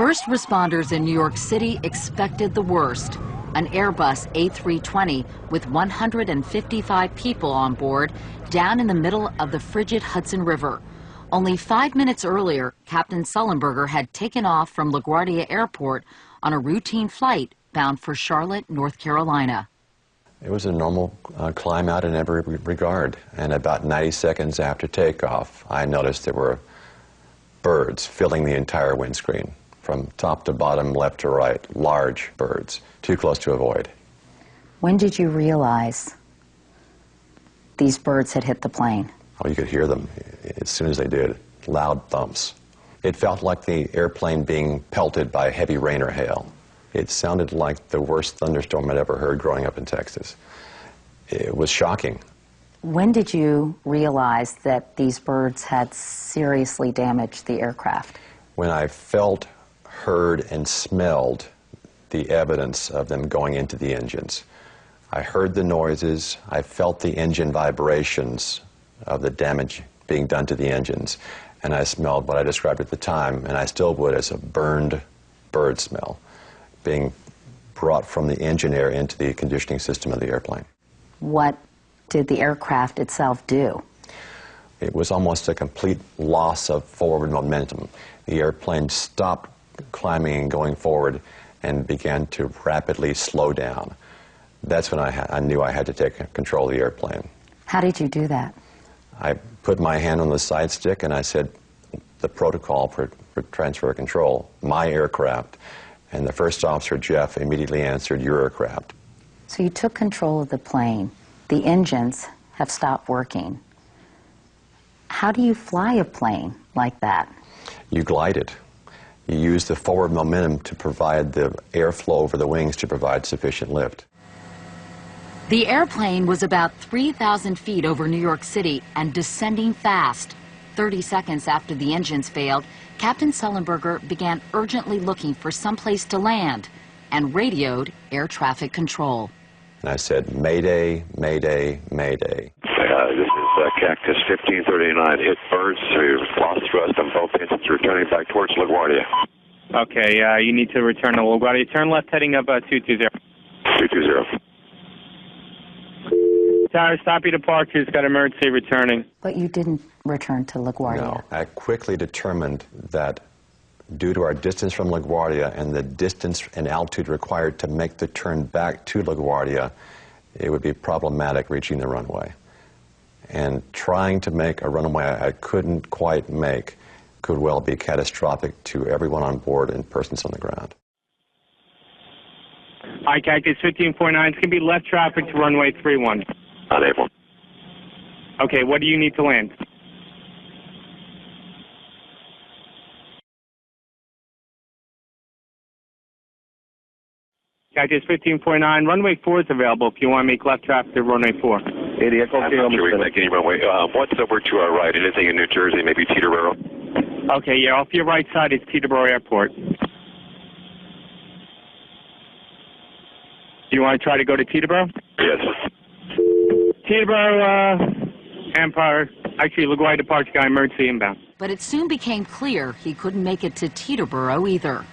First responders in New York City expected the worst. An Airbus A320 with 155 people on board down in the middle of the frigid Hudson River. Only 5 minutes earlier, Captain Sullenberger had taken off from LaGuardia Airport on a routine flight bound for Charlotte, North Carolina. It was a normal climb out in every regard, and about 90 seconds after takeoff, I noticed there were birds filling the entire windscreen, from top to bottom, left to right, large birds, too close to avoid. When did you realize these birds had hit the plane? Oh, you could hear them as soon as they did, loud thumps. It felt like the airplane being pelted by heavy rain or hail. It sounded like the worst thunderstorm I'd ever heard growing up in Texas. It was shocking. When did you realize that these birds had seriously damaged the aircraft? When I felt, heard, and smelled the evidence of them going into the engines. I heard the noises, I felt the engine vibrations of the damage being done to the engines, and I smelled what I described at the time, and I still would, as a burned bird smell, being brought from the engine air into the conditioning system of the airplane. What did the aircraft itself do? It was almost a complete loss of forward momentum. The airplane stopped climbing and going forward and began to rapidly slow down. That's when I knew I had to take control of the airplane. How did you do that? I put my hand on the side stick and I said the protocol for transfer of control, my aircraft, and the first officer, Jeff, immediately answered, your aircraft. So you took control of the plane. The engines have stopped working. How do you fly a plane like that? You glide it. You use the forward momentum to provide the airflow over the wings to provide sufficient lift. The airplane was about 3,000 feet over New York City and descending fast. 30 seconds after the engines failed, Captain Sullenberger began urgently looking for someplace to land and radioed air traffic control. And I said, Mayday, Mayday, Mayday. This is Cactus 1539. Hit birds. We've lost thrust on both engines, returning back towards LaGuardia. Okay, you need to return to LaGuardia. Turn left heading up 220. 220. Tower, stop your departures. Got emergency returning. But you didn't return to LaGuardia. No, I quickly determined that due to our distance from LaGuardia and the distance and altitude required to make the turn back to LaGuardia, it would be problematic reaching the runway. And trying to make a runway I couldn't quite make could well be catastrophic to everyone on board and persons on the ground. Hi, Cactus 1549. It's going to be left traffic to runway 31. Unable. Okay, what do you need to land? Cactus 1549, runway 4 is available if you want to make left traffic to runway 4. Idiot, I'm not sure we can make any runway. What's over to our right? Anything in New Jersey, maybe Teterboro? Okay, yeah, off your right side is Teterboro Airport. Do you want to try to go to Teterboro? Yes. Teterboro, Empire, actually LaGuardia departure guy, emergency inbound. But it soon became clear he couldn't make it to Teterboro either.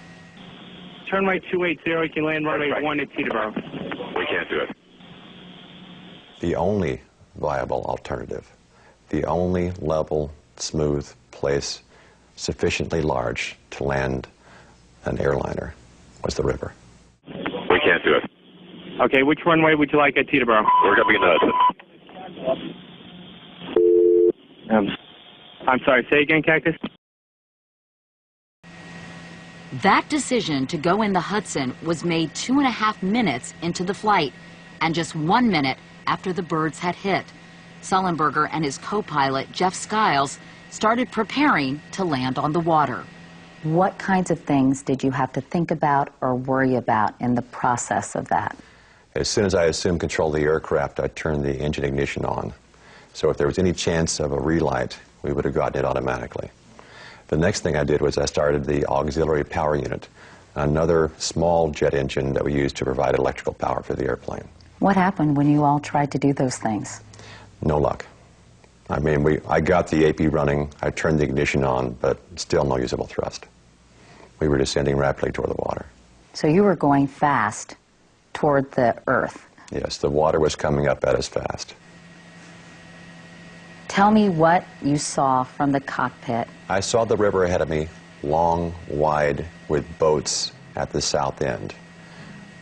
Turn right 280, you can land runway 1 at Teterboro. We can't do it. The only viable alternative, the only level, smooth place sufficiently large to land an airliner was the river. We can't do it. Okay, which runway would you like at Teterboro? We're going to be in the Hudson. I'm sorry, say again, Cactus? That decision to go in the Hudson was made 2.5 minutes into the flight and just 1 minute after the birds had hit. Sullenberger and his co-pilot, Jeff Skiles, started preparing to land on the water. What kinds of things did you have to think about or worry about in the process of that? As soon as I assumed control of the aircraft, I turned the engine ignition on. So if there was any chance of a relight, we would have gotten it automatically. The next thing I did was I started the auxiliary power unit, another small jet engine that we used to provide electrical power for the airplane. What happened when you all tried to do those things? No luck. I mean, I got the AP running, I turned the ignition on, but still no usable thrust. We were descending rapidly toward the water. So you were going fast toward the earth. Yes, the water was coming up at us fast. Tell me what you saw from the cockpit. I saw the river ahead of me, long, wide, with boats at the south end.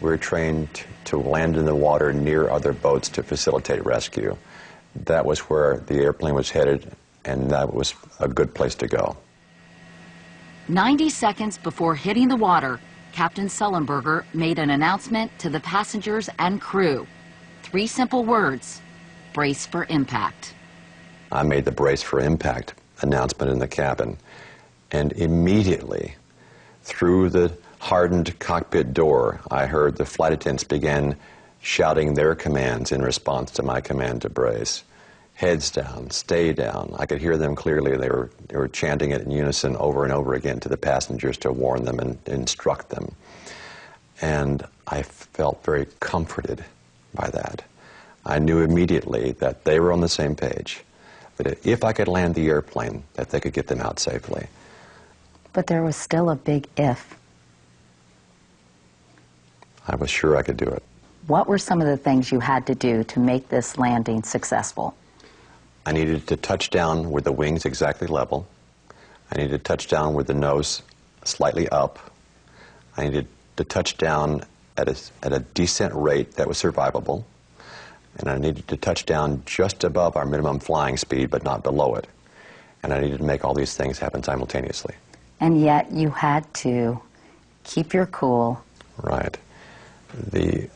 We were trained to land in the water near other boats to facilitate rescue. That was where the airplane was headed, and that was a good place to go. 90 seconds before hitting the water, Captain Sullenberger made an announcement to the passengers and crew. 3 simple words: brace for impact. I made the brace for impact announcement in the cabin, and immediately, through the hardened cockpit door, I heard the flight attendants begin shouting their commands in response to my command to brace. Heads down, stay down. I could hear them clearly. They were chanting it in unison over and over again to the passengers to warn them and instruct them. And I felt very comforted by that. I knew immediately that they were on the same page, that if I could land the airplane, that they could get them out safely. But there was still a big if. I was sure I could do it. What were some of the things you had to do to make this landing successful? I needed to touch down with the wings exactly level. I needed to touch down with the nose slightly up. I needed to touch down at a descent rate that was survivable. And I needed to touch down just above our minimum flying speed, but not below it. And I needed to make all these things happen simultaneously. And yet you had to keep your cool. Right. The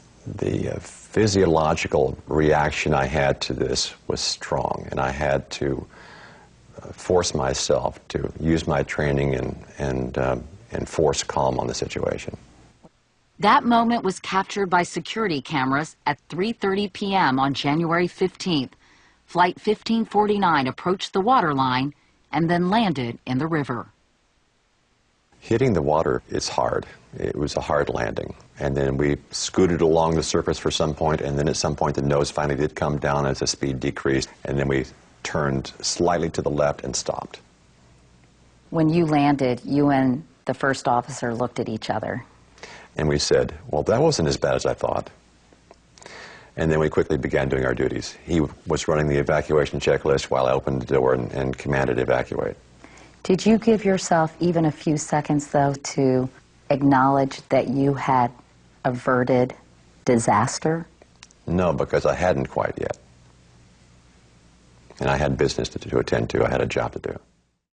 physiological reaction I had to this was strong, and I had to force myself to use my training and force calm on the situation. That moment was captured by security cameras at 3:30 p.m. on January 15th. Flight 1549 approached the waterline and then landed in the river. Hitting the water is hard. It was a hard landing. And then we scooted along the surface for some point, and then at some point the nose finally did come down as the speed decreased, and then we turned slightly to the left and stopped. When you landed, you and the first officer looked at each other. And we said, well, that wasn't as bad as I thought. And then we quickly began doing our duties. He was running the evacuation checklist while I opened the door and commanded evacuate. Did you give yourself even a few seconds, though, to acknowledge that you had averted disaster? No, because I hadn't quite yet. And I had business to attend to. I had a job to do.